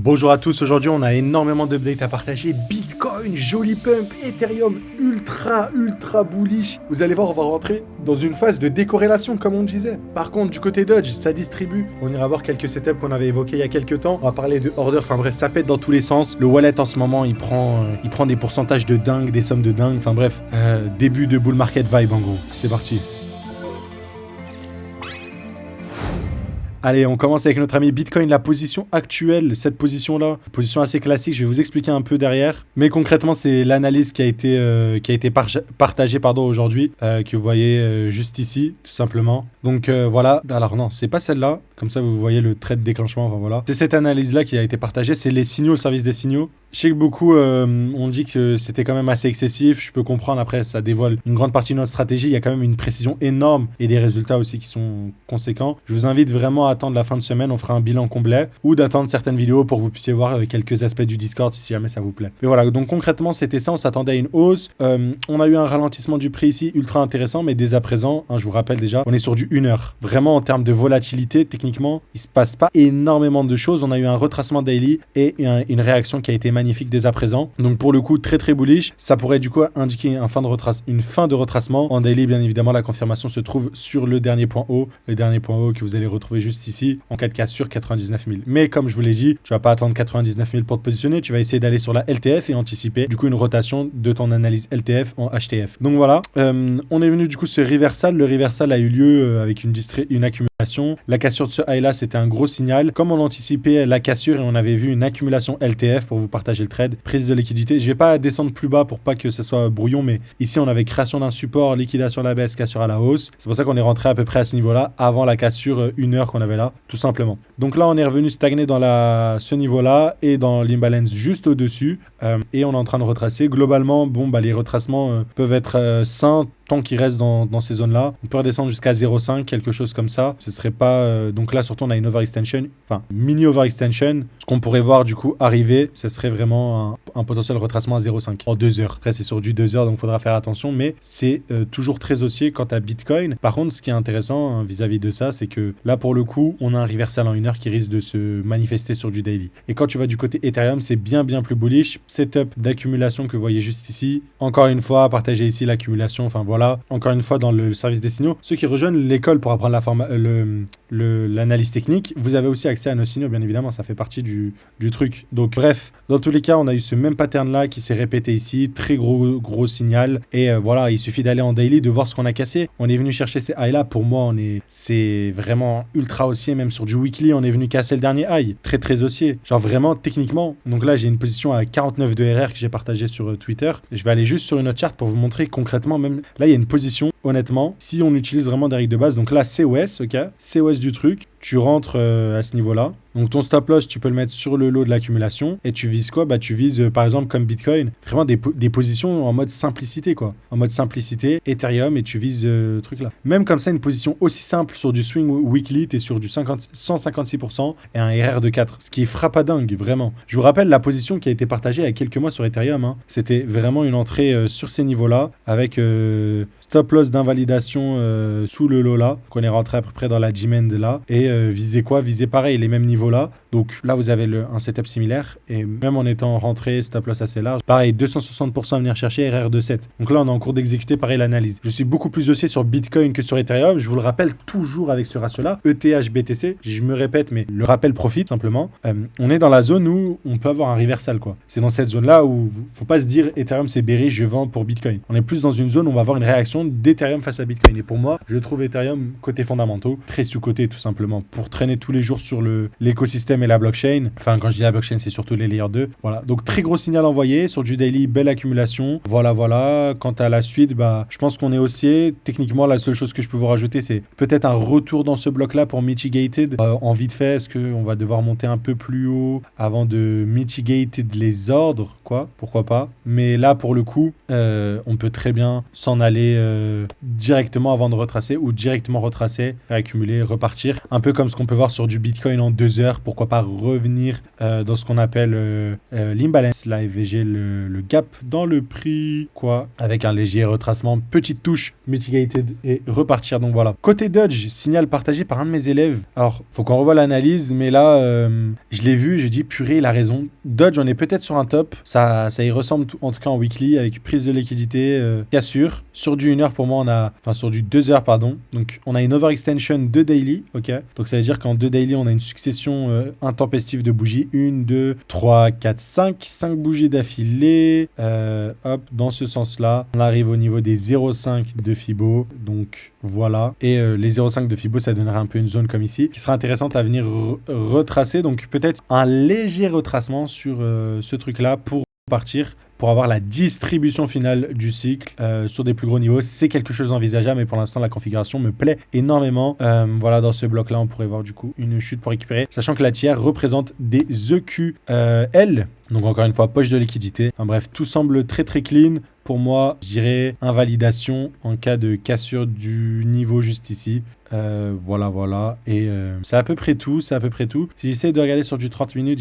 Bonjour à tous, aujourd'hui on a énormément d'updates à partager. Bitcoin, joli pump, Ethereum, ultra bullish. Vous allez voir, on va rentrer dans une phase de décorrélation comme on disait. Par contre, du côté Dodge, ça distribue. On ira voir quelques setups qu'on avait évoqués il y a quelques temps. On va parler de order, enfin bref, ça pète dans tous les sens. Le wallet en ce moment, il prend des pourcentages de dingue, des sommes de dingue. Enfin bref, début de bull market vibe en gros. C'est parti. Allez, on commence avec notre ami Bitcoin, la position actuelle, cette position-là, position assez classique, je vais vous expliquer un peu derrière. Mais concrètement, c'est l'analyse qui a été partagée aujourd'hui, que vous voyez juste ici, tout simplement. Donc voilà, alors non, c'est pas celle-là, comme ça vous voyez le trait de déclenchement, enfin voilà. C'est cette analyse-là qui a été partagée, c'est les signaux, le service des signaux. Je sais que beaucoup ont dit que c'était quand même assez excessif, je peux comprendre, après ça dévoile une grande partie de notre stratégie, il y a quand même une précision énorme et des résultats aussi qui sont conséquents. Je vous invite vraiment à attendre la fin de semaine, on fera un bilan complet, ou d'attendre certaines vidéos pour que vous puissiez voir quelques aspects du Discord si jamais ça vous plaît. Mais voilà, donc concrètement c'était ça, on s'attendait à une hausse, on a eu un ralentissement du prix ici, ultra intéressant, mais dès à présent, je vous rappelle déjà, on est sur du 1 heure. Vraiment en termes de volatilité, techniquement, il se passe pas énormément de choses, on a eu un retracement daily et une réaction qui a été magnifique dès à présent. Donc pour le coup, très bullish. Ça pourrait du coup indiquer une fin de retracement. En daily, bien évidemment, la confirmation se trouve sur le dernier point haut. Le dernier point haut que vous allez retrouver juste ici, en 4K sur 99 000. Mais comme je vous l'ai dit, tu vas pas attendre 99 000 pour te positionner. Tu vas essayer d'aller sur la LTF et anticiper du coup une rotation de ton analyse LTF en HTF. Donc voilà, on est venu du coup ce reversal. Le reversal a eu lieu avec une accumulation. La cassure de ce high là, c'était un gros signal. Comme on anticipait la cassure et on avait vu une accumulation LTF pour vous partager le trade, prise de liquidité. Je vais pas descendre plus bas pour pas que ce soit brouillon, mais ici on avait création d'un support, liquidation à la baisse, cassure à la hausse. C'est pour ça qu'on est rentré à peu près à ce niveau-là avant la cassure 1 heure qu'on avait là, tout simplement. Donc là on est revenu stagner dans ce niveau-là et dans l'imbalance juste au-dessus et on est en train de retracer. Globalement, les retracements peuvent être sains tant qu'il reste dans ces zones-là. On peut redescendre jusqu'à 0,5, quelque chose comme ça. Ce serait pas... donc là, surtout, on a une overextension, enfin, mini overextension. Ce qu'on pourrait voir, du coup, arriver, ce serait vraiment un potentiel retracement à 0,5 en 2 heures. Après, c'est sur du 2 heures, donc il faudra faire attention, mais c'est toujours très haussier quant à Bitcoin. Par contre, ce qui est intéressant vis-à-vis de ça, c'est que là, pour le coup, on a un reversal en 1 heure qui risque de se manifester sur du daily. Et quand tu vas du côté Ethereum, c'est bien plus bullish. Setup d'accumulation que vous voyez juste ici. Encore une fois, partagez ici l'accumulation, enfin voilà. Encore une fois, dans le service des signaux, ceux qui rejoignent l'école pour apprendre l'analyse technique, vous avez aussi accès à nos signaux, bien évidemment, ça fait partie du truc. Donc bref, dans tous les cas, on a eu ce même pattern là qui s'est répété ici, très gros signal, et voilà, il suffit d'aller en daily, de voir ce qu'on a cassé. On est venu chercher ces highs là, pour moi c'est vraiment ultra haussier, même sur du weekly, on est venu casser le dernier high, très haussier, genre vraiment techniquement. Donc là, j'ai une position à 49 de RR que j'ai partagé sur Twitter, je vais aller juste sur une autre charte pour vous montrer concrètement, même là, il y a une position, honnêtement, si on utilise vraiment des règles de base, donc là, COS, ok, COS du truc, tu rentres à ce niveau-là. Donc ton stop loss, tu peux le mettre sur le lot de l'accumulation. Et tu vises quoi? Tu vises, par exemple, comme Bitcoin, vraiment des positions en mode simplicité, quoi. En mode simplicité, Ethereum, et tu vises truc là. Même comme ça, une position aussi simple sur du swing weekly, t'es sur du 156% et un RR de 4. Ce qui est frappadingue, vraiment. Je vous rappelle la position qui a été partagée il y a quelques mois sur Ethereum. C'était vraiment une entrée sur ces niveaux-là, avec stop loss d'invalidation sous le lot là, qu'on est rentré à peu près dans la G-Mend là. Et viser quoi? Viser pareil, les mêmes niveaux là. Donc là, vous avez un setup similaire. Et même en étant rentré, stop loss assez large, pareil, 260% à venir chercher, RR de 7. Donc là, on est en cours d'exécuter pareil l'analyse. Je suis beaucoup plus haussier sur Bitcoin que sur Ethereum. Je vous le rappelle toujours avec ce ratio-là. ETH, BTC, je me répète, mais le rappel profite simplement. On est dans la zone où on peut avoir un reversal, quoi. C'est dans cette zone-là où faut pas se dire Ethereum c'est bearish, je vends pour Bitcoin. On est plus dans une zone où on va avoir une réaction d'Ethereum face à Bitcoin. Et pour moi, je trouve Ethereum côté fondamentaux, très sous-côté tout simplement, pour traîner tous les jours sur l'écosystème et la blockchain. Enfin, quand je dis la blockchain, c'est surtout les layers 2. Voilà. Donc, très gros signal envoyé sur du daily, belle accumulation. Voilà. Quant à la suite, je pense qu'on est haussier. Techniquement, la seule chose que je peux vous rajouter, c'est peut-être un retour dans ce bloc-là pour mitigated. En vite fait, est-ce qu'on va devoir monter un peu plus haut avant de mitigated les ordres, quoi? Pourquoi pas? Mais là, pour le coup, on peut très bien s'en aller directement avant de retracer ou directement retracer, réaccumuler, repartir. Un peu comme ce qu'on peut voir sur du Bitcoin en 2 heures. Pourquoi pas revenir dans ce qu'on appelle l'imbalance, la FVG, le gap dans le prix, quoi, avec un léger retracement, petite touche, mitigated et repartir. Donc voilà. Côté Dodge, signal partagé par un de mes élèves. Alors, faut qu'on revoie l'analyse, mais là, je l'ai vu, j'ai dit, purée, il a raison. Dodge, on est peut-être sur un top. Ça y ressemble en tout cas en weekly, avec prise de liquidité, cassure. Sur du 1 heure, pour moi, sur du 2 heures, pardon. Donc, on a une overextension de daily, ok. Donc, ça veut dire qu'en 2 daily, on a une succession intempestive de bougies. 1, 2, 3, 4, 5 bougies d'affilée. Hop, dans ce sens-là, on arrive au niveau des 0,5 de Fibo. Donc, voilà. Et les 0,5 de Fibo, ça donnerait un peu une zone comme ici, qui sera intéressante à venir retracer. Donc, peut-être un léger retracement sur ce truc-là pour partir, pour avoir la distribution finale du cycle sur des plus gros niveaux. C'est quelque chose d'envisageable, mais pour l'instant, la configuration me plaît énormément. Voilà, dans ce bloc-là, on pourrait voir du coup une chute pour récupérer, sachant que la tiers représente des EQL. Donc encore une fois, poche de liquidité. Enfin, bref, tout semble très très clean. Pour moi, je dirais invalidation en cas de cassure du niveau juste ici. Voilà. Et c'est à peu près tout. Si j'essaie de regarder sur du 30 minutes,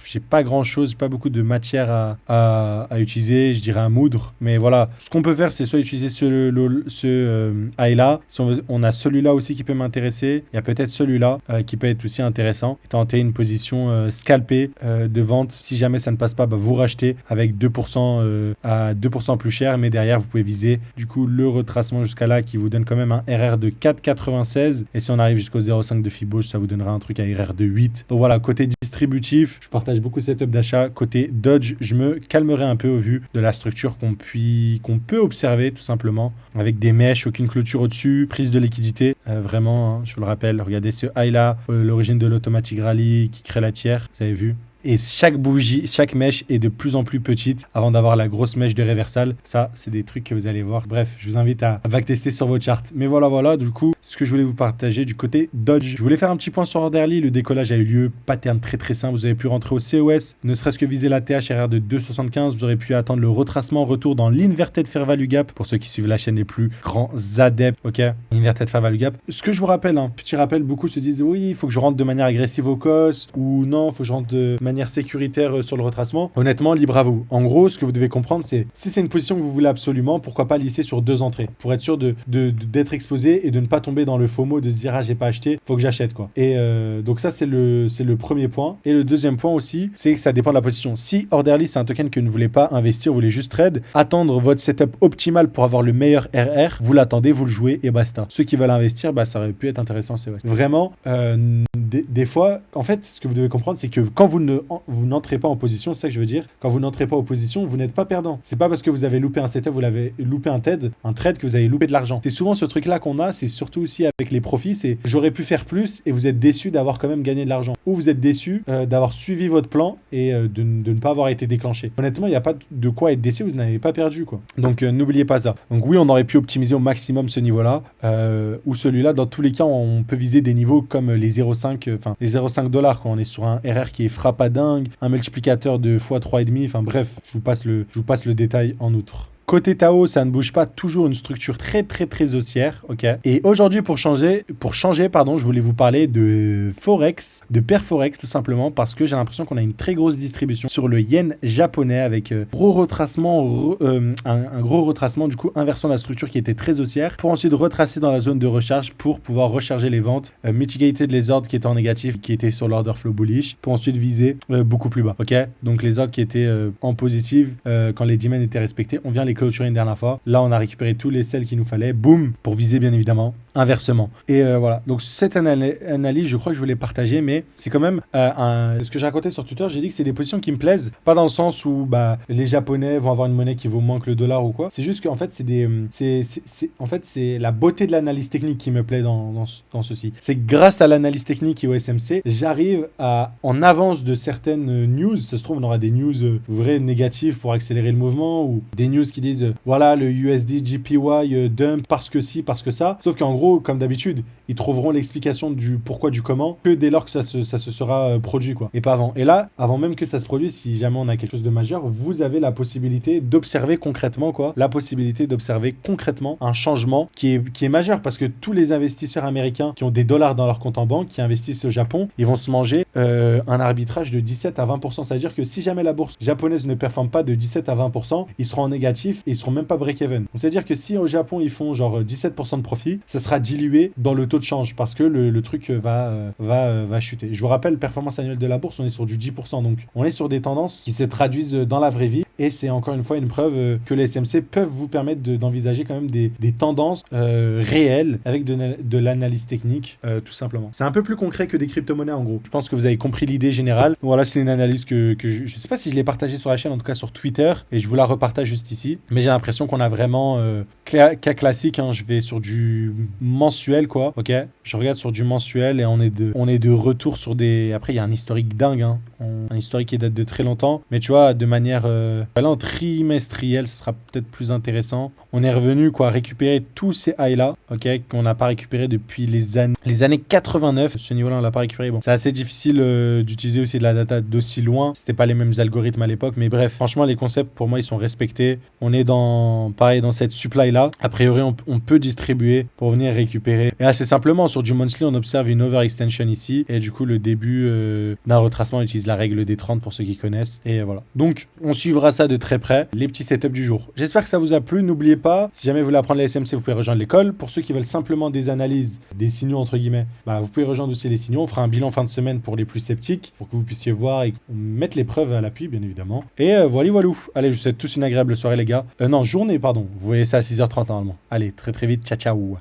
j'ai pas grand chose, j'ai pas beaucoup de matière à utiliser. Je dirais un moudre. Mais voilà, ce qu'on peut faire, c'est soit utiliser ce high-là. Si on a celui-là aussi qui peut m'intéresser. Il y a peut-être celui-là qui peut être aussi intéressant. Et tenter une position scalpée de vente. Si jamais ça ne passe pas, vous rachetez avec 2% à 2% plus cher. Mais derrière, vous pouvez viser du coup le retracement jusqu'à là qui vous donne quand même un RR de 4,96. Et si on arrive jusqu'au 0,5 de Fibo, ça vous donnera un truc à RR de 8. Donc voilà, côté distributif, je partage beaucoup setup d'achat. Côté Dodge, je me calmerai un peu au vu de la structure qu'on peut observer tout simplement. Avec des mèches, aucune clôture au-dessus, prise de liquidité. Vraiment, je vous le rappelle, regardez ce high là, l'origine de l'automatic rally qui crée la tiers, vous avez vu. Et chaque bougie, chaque mèche est de plus en plus petite avant d'avoir la grosse mèche de réversal. Ça, c'est des trucs que vous allez voir. Bref, je vous invite à backtester sur vos charts. Mais voilà, du coup, ce que je voulais vous partager du côté Dodge. Je voulais faire un petit point sur Orderly. Le décollage a eu lieu. Pattern très très simple. Vous avez pu rentrer au COS, ne serait-ce que viser la THRR de 2,75. Vous aurez pu attendre le retracement, retour dans l'inverted fair value gap. Pour ceux qui suivent la chaîne les plus grands adeptes, ok. Inverted fair value gap. Ce que je vous rappelle, petit rappel, beaucoup se disent oui, il faut que je rentre de manière agressive au COS ou non, il faut que je rentre de manière sécuritaire sur le retracement. Honnêtement, libre à vous. En gros, ce que vous devez comprendre, c'est si c'est une position que vous voulez absolument, pourquoi pas lisser sur 2 entrées pour être sûr d'être exposé et de ne pas tomber dans le FOMO de se dire ah j'ai pas acheté, faut que j'achète quoi. Et donc ça c'est le premier point. Et le deuxième point aussi, c'est que ça dépend de la position. Si Orderly c'est un token que vous ne voulez pas investir, vous voulez juste trade, attendre votre setup optimal pour avoir le meilleur RR, vous l'attendez, vous le jouez et basta. Ceux qui veulent investir, ça aurait pu être intéressant, c'est vrai. Vraiment, des fois, en fait, ce que vous devez comprendre, c'est que quand vous n'entrez pas en position, c'est ça que je veux dire. Quand vous n'entrez pas en position, vous n'êtes pas perdant. C'est pas parce que vous avez loupé un setup, vous l'avez loupé un trade que vous avez loupé de l'argent. C'est souvent ce truc-là qu'on a, c'est surtout aussi avec les profits, c'est j'aurais pu faire plus et vous êtes déçu d'avoir quand même gagné de l'argent. Ou vous êtes déçu d'avoir suivi votre plan et de ne pas avoir été déclenché. Honnêtement, il n'y a pas de quoi être déçu, vous n'avez pas perdu quoi. Donc n'oubliez pas ça. Donc oui, on aurait pu optimiser au maximum ce niveau-là ou celui-là. Dans tous les cas, on peut viser des niveaux comme les 0,5, les 0,5 $, quand on est sur un RR qui est frappadingue, un multiplicateur de x3,5, enfin bref, je vous passe le détail en outre. Côté Tao, ça ne bouge pas, toujours une structure très très très haussière, ok. Et aujourd'hui, pour changer, je voulais vous parler de Forex, de pair Forex tout simplement, parce que j'ai l'impression qu'on a une très grosse distribution sur le yen japonais avec un gros retracement du coup, inversion de la structure qui était très haussière, pour ensuite retracer dans la zone de recharge pour pouvoir recharger les ventes, mitigater les ordres qui étaient en négatif, qui étaient sur l'order flow bullish, pour ensuite viser beaucoup plus bas, ok. Donc les ordres qui étaient en positive, quand les demands étaient respectés, on vient les clôturer une dernière fois. Là, on a récupéré tous les sels qu'il nous fallait. Boum, pour viser bien évidemment inversement. Et voilà. Donc cette analyse, je crois que je voulais partager, mais c'est quand même ce que j'ai raconté sur Twitter. J'ai dit que c'est des positions qui me plaisent, pas dans le sens où les Japonais vont avoir une monnaie qui vaut moins que le dollar ou quoi. C'est juste qu'en fait, c'est la beauté de l'analyse technique qui me plaît dans ceci. C'est grâce à l'analyse technique et au SMC, j'arrive en avance de certaines news. Ça se trouve, on aura des news vraies négatives pour accélérer le mouvement ou des news qui disent voilà le USD JPY dump parce que ci, parce que ça. Sauf qu'en gros, gros, comme d'habitude, ils trouveront l'explication du pourquoi, du comment, que dès lors que ça se sera produit, quoi. Et pas avant. Et là, avant même que ça se produise, si jamais on a quelque chose de majeur, vous avez la possibilité d'observer concrètement, quoi. La possibilité d'observer concrètement un changement qui est majeur, parce que tous les investisseurs américains qui ont des dollars dans leur compte en banque, qui investissent au Japon, ils vont se manger un arbitrage de 17 à 20%. C'est-à-dire que si jamais la bourse japonaise ne performe pas de 17 à 20%, ils seront en négatif et ils seront même pas break-even. C'est-à-dire que si au Japon ils font genre 17% de profit, ça sera dilué dans le taux de change parce que le truc va chuter. Je vous rappelle, performance annuelle de la bourse, on est sur du 10%. Donc on est sur des tendances qui se traduisent dans la vraie vie et c'est encore une fois une preuve que les SMC peuvent vous permettre d'envisager quand même des tendances réelles avec de l'analyse technique, tout simplement. C'est un peu plus concret que des crypto-monnaies en gros. Je pense que vous avez compris l'idée générale. Voilà, c'est une analyse que je sais pas si je l'ai partagée sur la chaîne, en tout cas sur Twitter, et je vous la repartage juste ici. Mais j'ai l'impression qu'on a vraiment cas classique, hein, je vais sur du mensuel, quoi. Ok, je regarde sur du mensuel et on est de retour sur des. Après, il y a un historique dingue, hein. Un historique qui date de très longtemps, mais tu vois, de manière là, en trimestrielle, ce sera peut-être plus intéressant. On est revenu, quoi, récupérer tous ces highs-là, ok, qu'on n'a pas récupéré depuis les années 89. Ce niveau-là, on l'a pas récupéré. Bon, c'est assez difficile d'utiliser aussi de la data d'aussi loin. C'était pas les mêmes algorithmes à l'époque, mais bref, franchement, les concepts, pour moi, ils sont respectés. On est pareil, dans cette supply-là. A priori, on peut distribuer pour venir récupérer. Et assez simplement, sur du monthly, on observe une overextension ici. Et du coup, le début d'un retracement utilise la règle des 30 pour ceux qui connaissent. Et voilà. Donc, on suivra ça de très près. Les petits setups du jour. J'espère que ça vous a plu. N'oubliez pas, si jamais vous voulez apprendre les SMC, vous pouvez rejoindre l'école. Pour ceux qui veulent simplement des analyses, des signaux entre guillemets, bah, vous pouvez rejoindre aussi les signaux. On fera un bilan fin de semaine pour les plus sceptiques, pour que vous puissiez voir et mettre les preuves à l'appui, bien évidemment. Et voilà. Allez, je vous souhaite tous une agréable soirée, les gars. Non, journée, pardon. Vous voyez ça à 6h30 normalement. Allez, très très vite. Ciao, ciao.